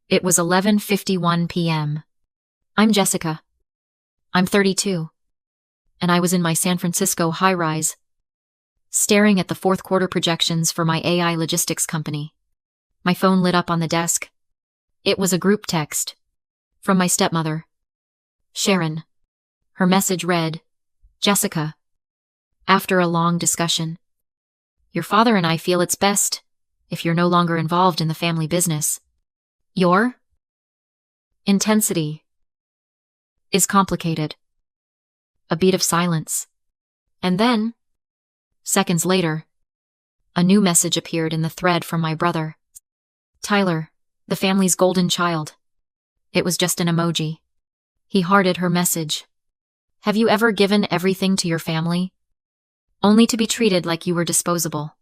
It was 11:51 p.m. I'm Jessica. I'm 32. And I was in my San Francisco high-rise, staring at the fourth quarter projections for my AI logistics company. My phone lit up on the desk. It was a group text from my stepmother, Sharon. Her message read, "Jessica, after a long discussion, your father and I feel it's best if you're no longer involved in the family business. Your intensity is complicated." A beat of silence. And then, seconds later, a new message appeared in the thread from my brother, Tyler, the family's golden child. It was just an emoji. He hearted her message. "Have you ever given everything to your family, only to be treated like you were disposable?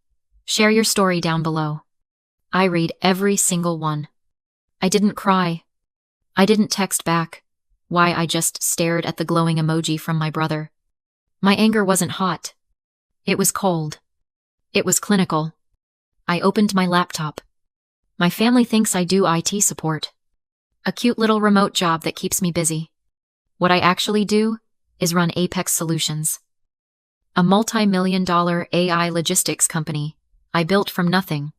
Share your story down below." I read every single one. I didn't cry. I didn't text back. Why, I just stared at the glowing emoji from my brother. My anger wasn't hot. It was cold. It was clinical. I opened my laptop. My family thinks I do IT support. A cute little remote job that keeps me busy. What I actually do is run Apex Solutions, a multi-million-dollar AI logistics company I built from nothing.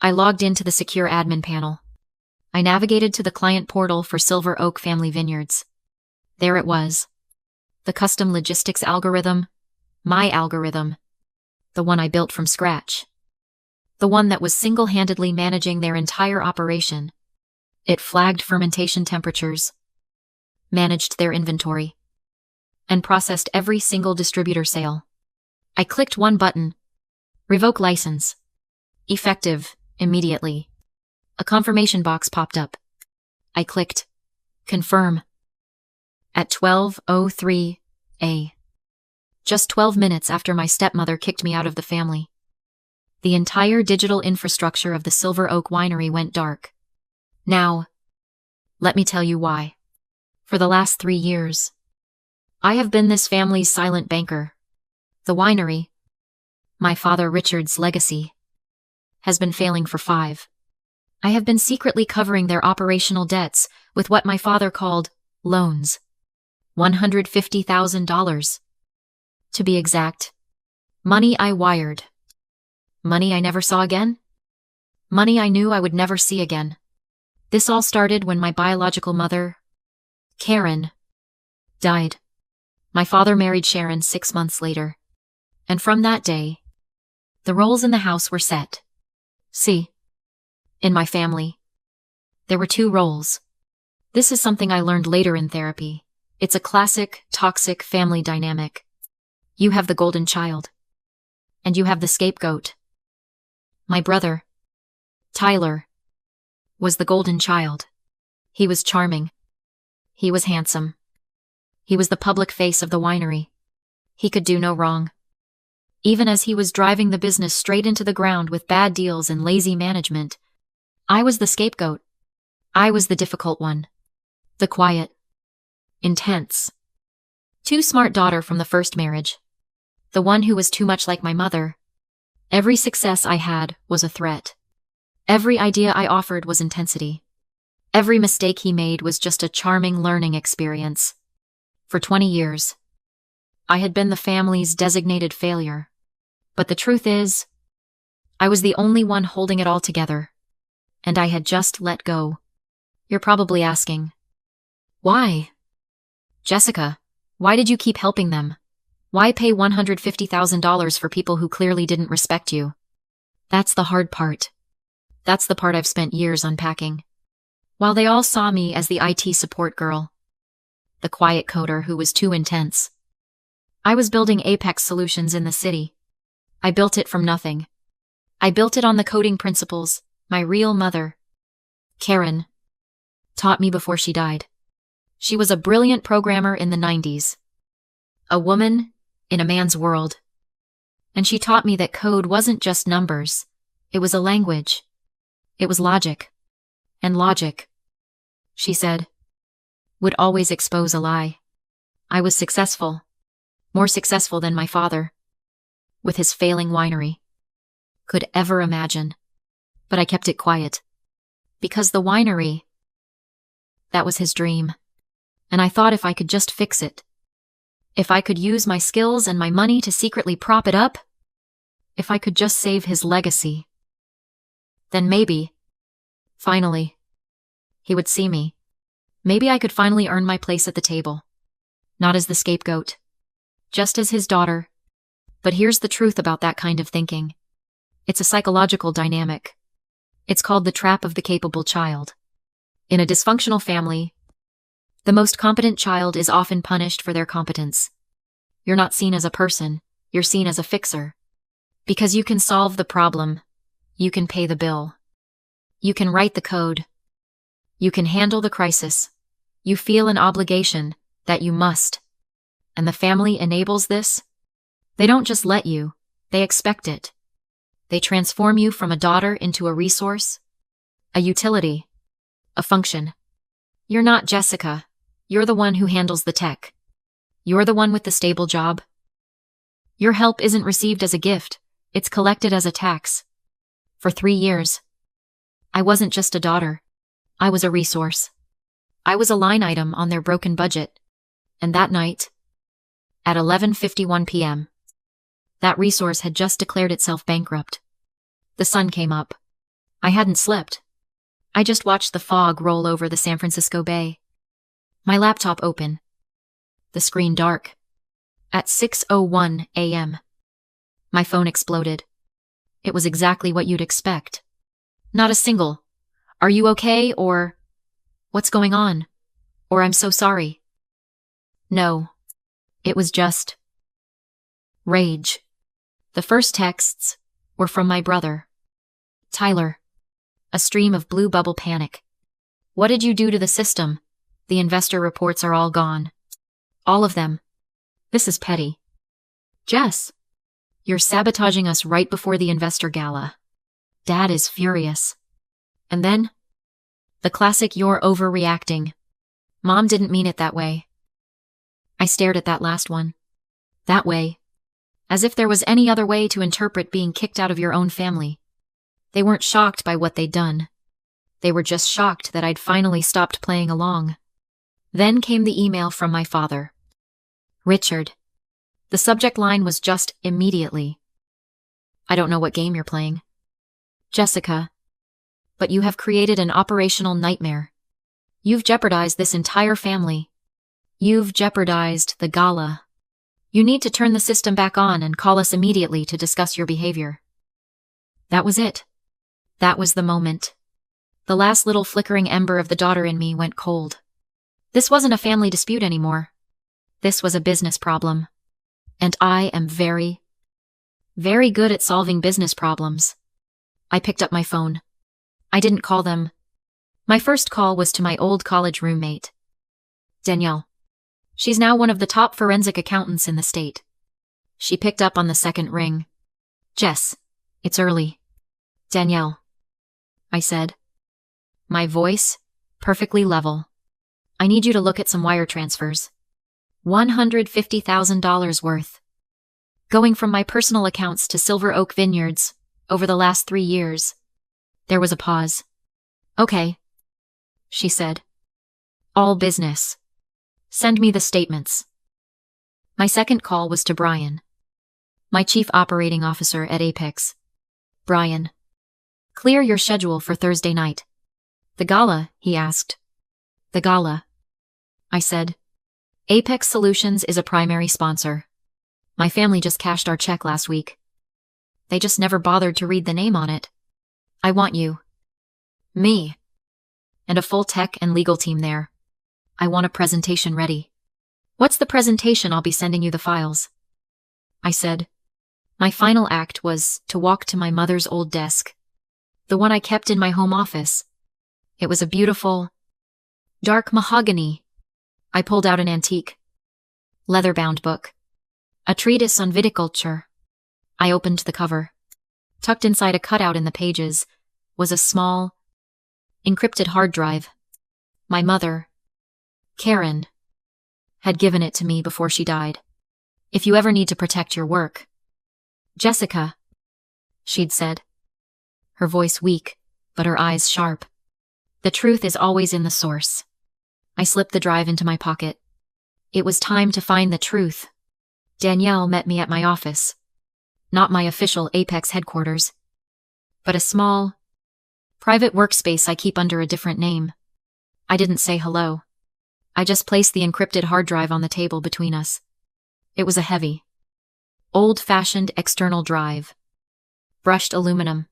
I logged into the secure admin panel. I navigated to the client portal for Silver Oak Family Vineyards. There it was. The custom logistics algorithm. My algorithm. The one I built from scratch. The one that was single-handedly managing their entire operation. It flagged fermentation temperatures, managed their inventory, and processed every single distributor sale. I clicked one button. Revoke license. Effective, immediately. A confirmation box popped up. I clicked confirm. At 12:03 a.m. Just 12 minutes after my stepmother kicked me out of the family, the entire digital infrastructure of the Silver Oak Winery went dark. Now, let me tell you why. For the last 3 years, I have been this family's silent banker. The winery, my father Richard's legacy, has been failing for 5. I have been secretly covering their operational debts with what my father called loans. $150,000. To be exact. Money I wired. Money I never saw again. Money I knew I would never see again. This all started when my biological mother, Karen, died. My father married Sharon 6 months later. And from that day, the roles in the house were set. See, in my family, there were 2 roles. This is something I learned later in therapy. It's a classic, toxic family dynamic. You have the golden child, and you have the scapegoat. My brother, Tyler, was the golden child. He was charming. He was handsome. He was the public face of the winery. He could do no wrong. Even as he was driving the business straight into the ground with bad deals and lazy management, I was the scapegoat. I was the difficult one. The quiet, intense, too smart daughter from the first marriage. The one who was too much like my mother. Every success I had was a threat. Every idea I offered was intensity. Every mistake he made was just a charming learning experience. For 20 years, I had been the family's designated failure. But the truth is, I was the only one holding it all together. And I had just let go. You're probably asking, why? Jessica, why did you keep helping them? Why pay $150,000 for people who clearly didn't respect you? That's the hard part. That's the part I've spent years unpacking. While they all saw me as the IT support girl, the quiet coder who was too intense, I was building Apex Solutions in the city. I built it from nothing. I built it on the coding principles my real mother, Karen, taught me before she died. She was a brilliant programmer in the 90s. A woman in a man's world. And she taught me that code wasn't just numbers. It was a language. It was logic. And logic, she said, would always expose a lie. I was successful. More successful than my father, with his failing winery, could ever imagine. But I kept it quiet. Because the winery That was his dream. And I thought if I could just fix it. If I could use my skills and my money to secretly prop it up. If I could just save his legacy. Then maybe, finally, he would see me. Maybe I could finally earn my place at the table. Not as the scapegoat. Just as his daughter. But here's the truth about that kind of thinking. It's a psychological dynamic. It's called the trap of the capable child. In a dysfunctional family, the most competent child is often punished for their competence. You're not seen as a person, you're seen as a fixer. Because you can solve the problem. You can pay the bill. You can write the code. You can handle the crisis. You feel an obligation that you must. And the family enables this. They don't just let you, they expect it. They transform you from a daughter into a resource, a utility, a function. You're not Jessica. You're the one who handles the tech. You're the one with the stable job. Your help isn't received as a gift, it's collected as a tax. For 3 years, I wasn't just a daughter. I was a resource. I was a line item on their broken budget. And that night, at 11:51 p.m., that resource had just declared itself bankrupt. The sun came up. I hadn't slept. I just watched the fog roll over the San Francisco Bay. My laptop open. The screen dark. At 6:01 a.m., my phone exploded. It was exactly what you'd expect. Not a single, "Are you okay?" or "What's going on?" or "I'm so sorry." No. It was just rage. The first texts were from my brother, Tyler. A stream of blue bubble panic. "What did you do to the system? The investor reports are all gone. All of them. This is petty. Jess, you're sabotaging us right before the investor gala. Dad is furious." And then, the classic "you're overreacting. Mom didn't mean it that way." I stared at that last one. That way. As if there was any other way to interpret being kicked out of your own family. They weren't shocked by what they'd done. They were just shocked that I'd finally stopped playing along. Then came the email from my father. "Richard." The subject line was just "immediately." "I don't know what game you're playing, Jessica, but you have created an operational nightmare. You've jeopardized this entire family. You've jeopardized the gala. You need to turn the system back on and call us immediately to discuss your behavior." That was it. That was the moment. The last little flickering ember of the daughter in me went cold. This wasn't a family dispute anymore. This was a business problem. And I am very, very good at solving business problems. I picked up my phone. I didn't call them. My first call was to my old college roommate, Danielle. She's now one of the top forensic accountants in the state. She picked up on the second ring. "Jess, it's early." "Danielle," I said. My voice, perfectly level. "I need you to look at some wire transfers. $150,000 worth. Going from my personal accounts to Silver Oak Vineyards, over the last 3 years." There was a pause. "Okay," she said. "All business. Send me the statements." My second call was to Brian, my chief operating officer at Apex. "Brian, clear your schedule for Thursday night." "The gala?" he asked. "The gala," I said. "Apex Solutions is a primary sponsor. My family just cashed our check last week. They just never bothered to read the name on it. I want you, me, and a full tech and legal team there. I want a presentation ready." "What's the presentation? I'll be sending you the files," I said. My final act was to walk to my mother's old desk, the one I kept in my home office. It was a beautiful, dark mahogany. I pulled out an antique, leather-bound book, a treatise on viticulture. I opened the cover. Tucked inside a cutout in the pages was a small, encrypted hard drive. My mother, Karen, had given it to me before she died. "If you ever need to protect your work, Jessica," she'd said, her voice weak, but her eyes sharp. "The truth is always in the source. I slipped the drive into my pocket. It was time to find the truth. Danielle met me at my office. Not my official Apex headquarters, but a small, private workspace I keep under a different name. I didn't say hello. I just placed the encrypted hard drive on the table between us. It was a heavy, old-fashioned external drive, brushed aluminum,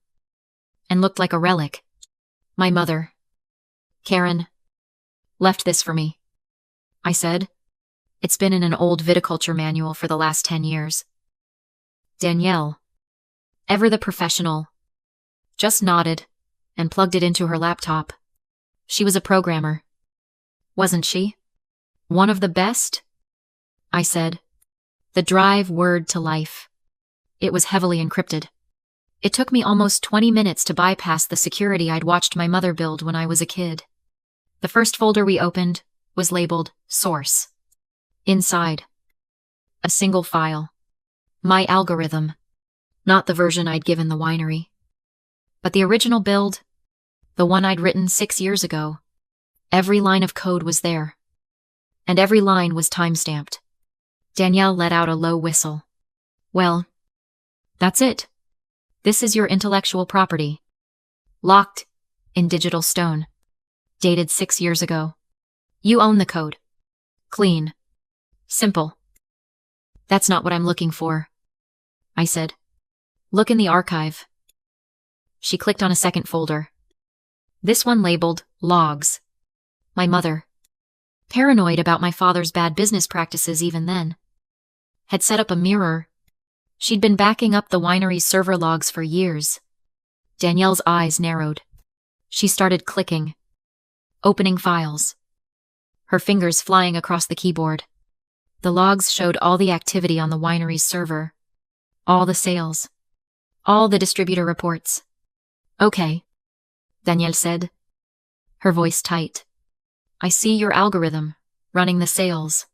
and looked like a relic. My mother, Karen, left this for me, I said. It's been in an old viticulture manual for the last 10 years. Danielle, ever the professional, just nodded and plugged it into her laptop. She was a programmer, wasn't she? One of the best? I said. The drive whirred to life. It was heavily encrypted. It took me almost 20 minutes to bypass the security I'd watched my mother build when I was a kid. The first folder we opened was labeled Source. Inside, a single file. My algorithm. Not the version I'd given the winery, but the original build, the one I'd written 6 years ago. Every line of code was there, and every line was time-stamped. Danielle let out a low whistle. Well, that's it. This is your intellectual property. Locked in digital stone. Dated 6 years ago. You own the code. Clean. Simple. That's not what I'm looking for, I said. Look in the archive. She clicked on a second folder. This one labeled Logs. My mother, paranoid about my father's bad business practices even then, had set up a mirror. She'd been backing up the winery's server logs for years. Danielle's eyes narrowed. She started clicking, opening files, her fingers flying across the keyboard. The logs showed all the activity on the winery's server, all the sales, all the distributor reports. Okay, Danielle said, her voice tight. I see your algorithm, running the sales.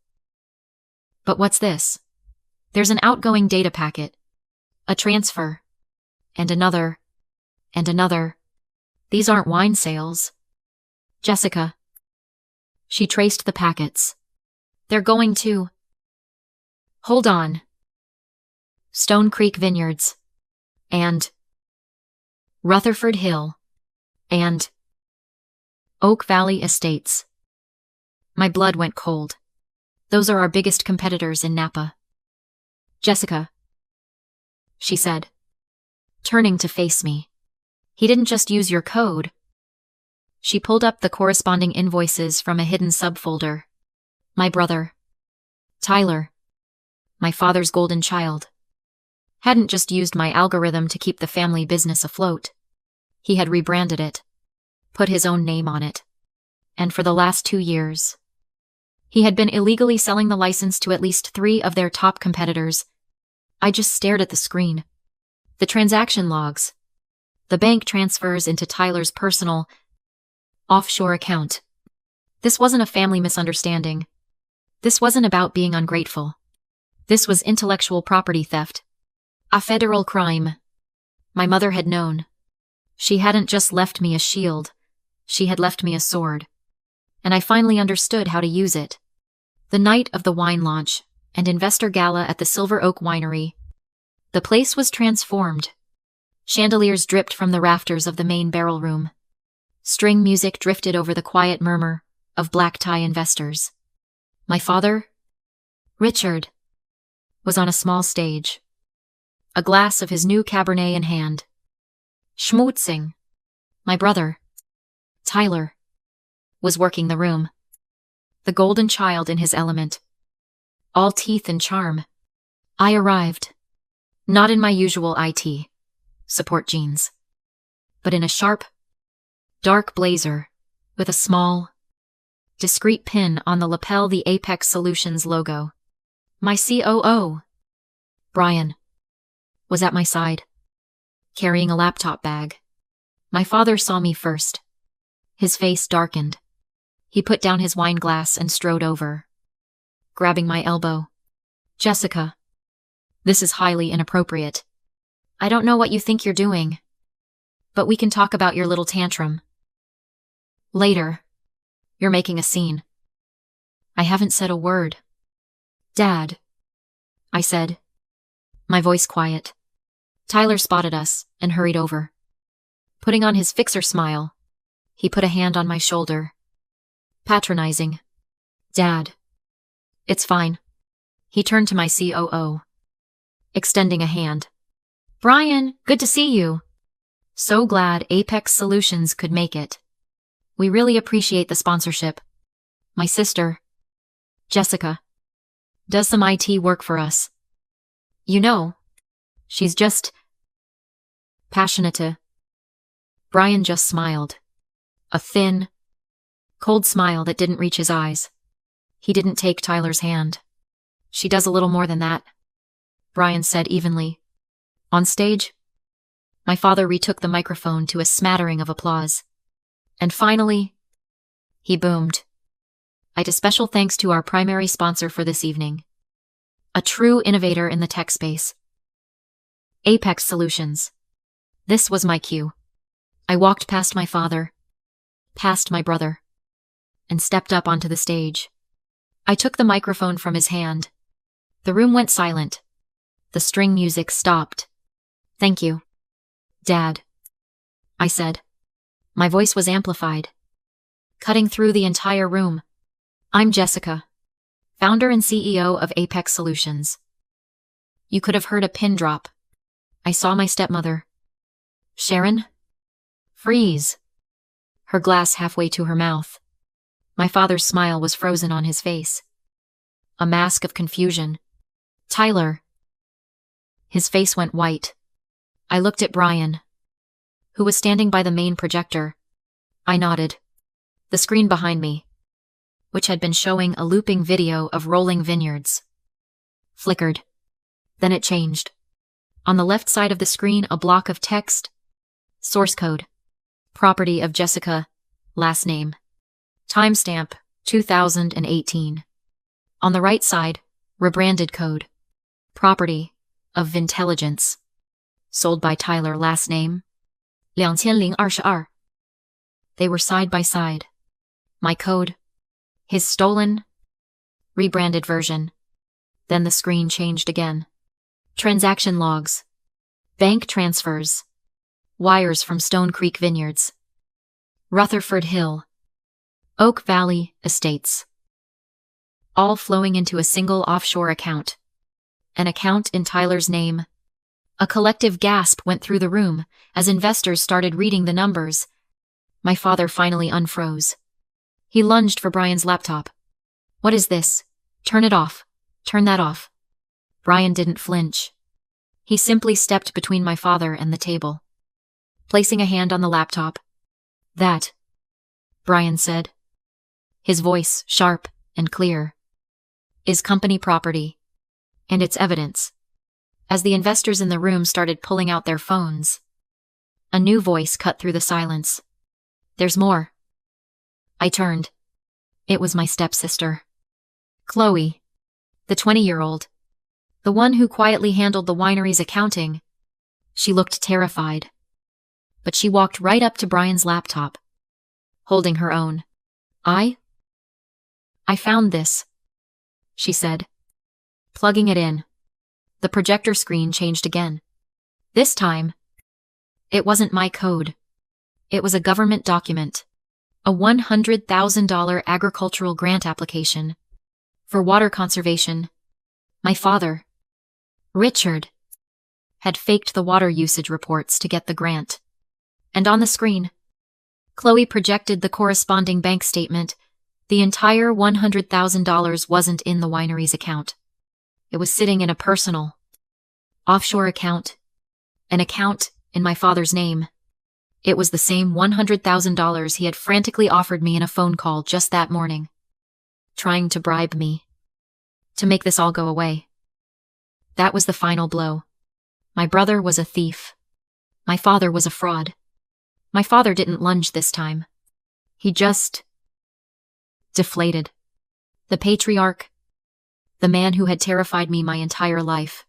But what's this? There's an outgoing data packet, a transfer, and another, and another. These aren't wine sales. Jessica. She traced the packets. They're going to... Hold on. Stone Creek Vineyards. And... Rutherford Hill. And... Oak Valley Estates. My blood went cold. Those are our biggest competitors in Napa. Jessica, she said, turning to face me. He didn't just use your code. She pulled up the corresponding invoices from a hidden subfolder. My brother, Tyler, my father's golden child, hadn't just used my algorithm to keep the family business afloat. He had rebranded it, put his own name on it. And for the last 2 years, he had been illegally selling the license to at least 3 of their top competitors. I just stared at the screen. The transaction logs. The bank transfers into Tyler's personal, offshore account. This wasn't a family misunderstanding. This wasn't about being ungrateful. This was intellectual property theft. A federal crime. My mother had known. She hadn't just left me a shield. She had left me a sword. And I finally understood how to use it. The night of the wine launch and investor gala at the Silver Oak Winery, the place was transformed. Chandeliers dripped from the rafters of the main barrel room. String music drifted over the quiet murmur of black-tie investors. My father, Richard, was on a small stage, a glass of his new Cabernet in hand. Schmutzing. My brother, Tyler, was working the room. The golden child in his element. All teeth and charm. I arrived. Not in my usual IT support jeans, but in a sharp, dark blazer with a small, discreet pin on the lapel, the Apex Solutions logo. My COO, Brian, was at my side, carrying a laptop bag. My father saw me first. His face darkened. He put down his wine glass and strode over, grabbing my elbow. Jessica, this is highly inappropriate. I don't know what you think you're doing, but we can talk about your little tantrum later. You're making a scene. I haven't said a word. Dad, I said, my voice quiet. Tyler spotted us and hurried over. Putting on his fixer smile, he put a hand on my shoulder. Patronizing. Dad. It's fine. He turned to my COO, extending a hand. Brian, good to see you. So glad Apex Solutions could make it. We really appreciate the sponsorship. My sister, Jessica, does some IT work for us. You know, she's just passionate. Brian just smiled. A thin, cold smile that didn't reach his eyes. He didn't take Tyler's hand. She does a little more than that, Brian said evenly. On stage, my father retook the microphone to a smattering of applause. And finally, he boomed. A special thanks to our primary sponsor for this evening. A true innovator in the tech space. Apex Solutions. This was my cue. I walked past my father, past my brother, and stepped up onto the stage. I took the microphone from his hand. The room went silent. The string music stopped. Thank you, Dad, I said. My voice was amplified, cutting through the entire room. I'm Jessica, founder and CEO of Apex Solutions. You could have heard a pin drop. I saw my stepmother, Sharon, freeze, her glass halfway to her mouth. My father's smile was frozen on his face. A mask of confusion. Tyler. His face went white. I looked at Brian, who was standing by the main projector. I nodded. The screen behind me, which had been showing a looping video of rolling vineyards, flickered. Then it changed. On the left side of the screen, a block of text. Source code. Property of Jessica. Last name. Timestamp, 2018. On the right side, rebranded code. Property of Vintelligence. Sold by Tyler. Last name. 2022. They were side by side. My code. His stolen, rebranded version. Then the screen changed again. Transaction logs. Bank transfers. Wires from Stone Creek Vineyards. Rutherford Hill. Oak Valley Estates. All flowing into a single offshore account. An account in Tyler's name. A collective gasp went through the room as investors started reading the numbers. My father finally unfroze. He lunged for Brian's laptop. What is this? Turn it off. Turn that off. Brian didn't flinch. He simply stepped between my father and the table, placing a hand on the laptop. That, Brian said, his voice sharp and clear, is company property, and it's evidence. As the investors in the room started pulling out their phones, a new voice cut through the silence. There's more. I turned. It was my stepsister, Chloe, the 20-year-old, the one who quietly handled the winery's accounting. She looked terrified, but she walked right up to Brian's laptop, holding her own. I found this, she said, plugging it in. The projector screen changed again. This time, it wasn't my code. It was a government document. A $100,000 agricultural grant application for water conservation. My father, Richard, had faked the water usage reports to get the grant. And on the screen, Chloe projected the corresponding bank statement. The entire $100,000 wasn't in the winery's account. It was sitting in a personal, offshore account, an account in my father's name. It was the same $100,000 he had frantically offered me in a phone call just that morning, trying to bribe me to make this all go away. That was the final blow. My brother was a thief. My father was a fraud. My father didn't lunge this time. He just deflated. The patriarch, the man who had terrified me my entire life,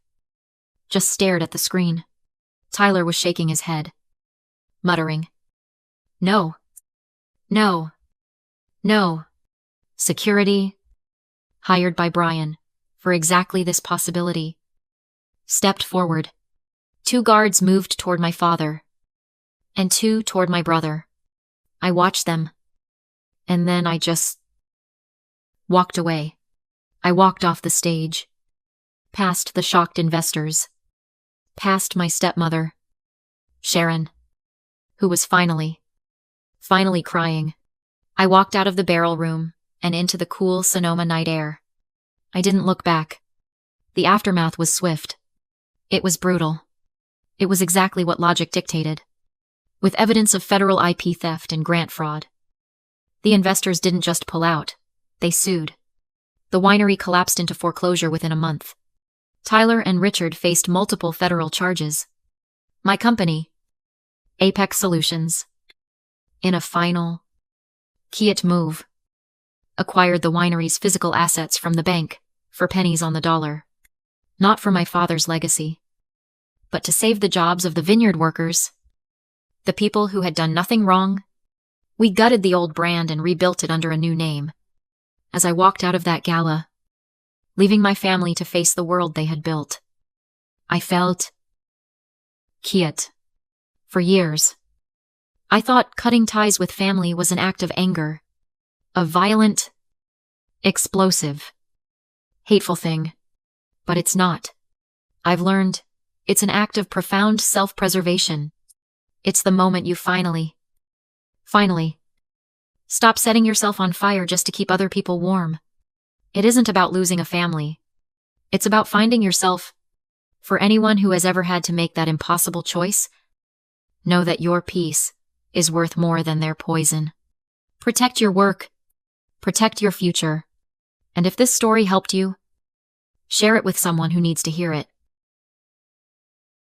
just stared at the screen. Tyler was shaking his head, muttering, No. No. No. Security. hired by Brian, for exactly this possibility. Stepped forward. 2 guards moved toward my father, and 2 toward my brother. I watched them, and then I just walked away. I walked off the stage, past the shocked investors, past my stepmother, Sharon, who was finally crying. I walked out of the barrel room and into the cool Sonoma night air. I didn't look back. The aftermath was swift. It was brutal. It was exactly what logic dictated, with evidence of federal IP theft and grant fraud. The investors didn't just pull out, they sued. The winery collapsed into foreclosure within a month. Tyler and Richard faced multiple federal charges. My company, Apex Solutions, in a final, key-it move, acquired the winery's physical assets from the bank for pennies on the dollar. Not for my father's legacy, but to save the jobs of the vineyard workers, the people who had done nothing wrong. We gutted the old brand and rebuilt it under a new name. As I walked out of that gala, leaving my family to face the world they had built, I felt quiet. For years, I thought cutting ties with family was an act of anger, a violent, explosive, hateful thing. But it's not. I've learned it's an act of profound self-preservation. It's the moment you finally, stop setting yourself on fire just to keep other people warm. It isn't about losing a family. It's about finding yourself. For anyone who has ever had to make that impossible choice, know that your peace is worth more than their poison. Protect your work. Protect your future. And if this story helped you, share it with someone who needs to hear it.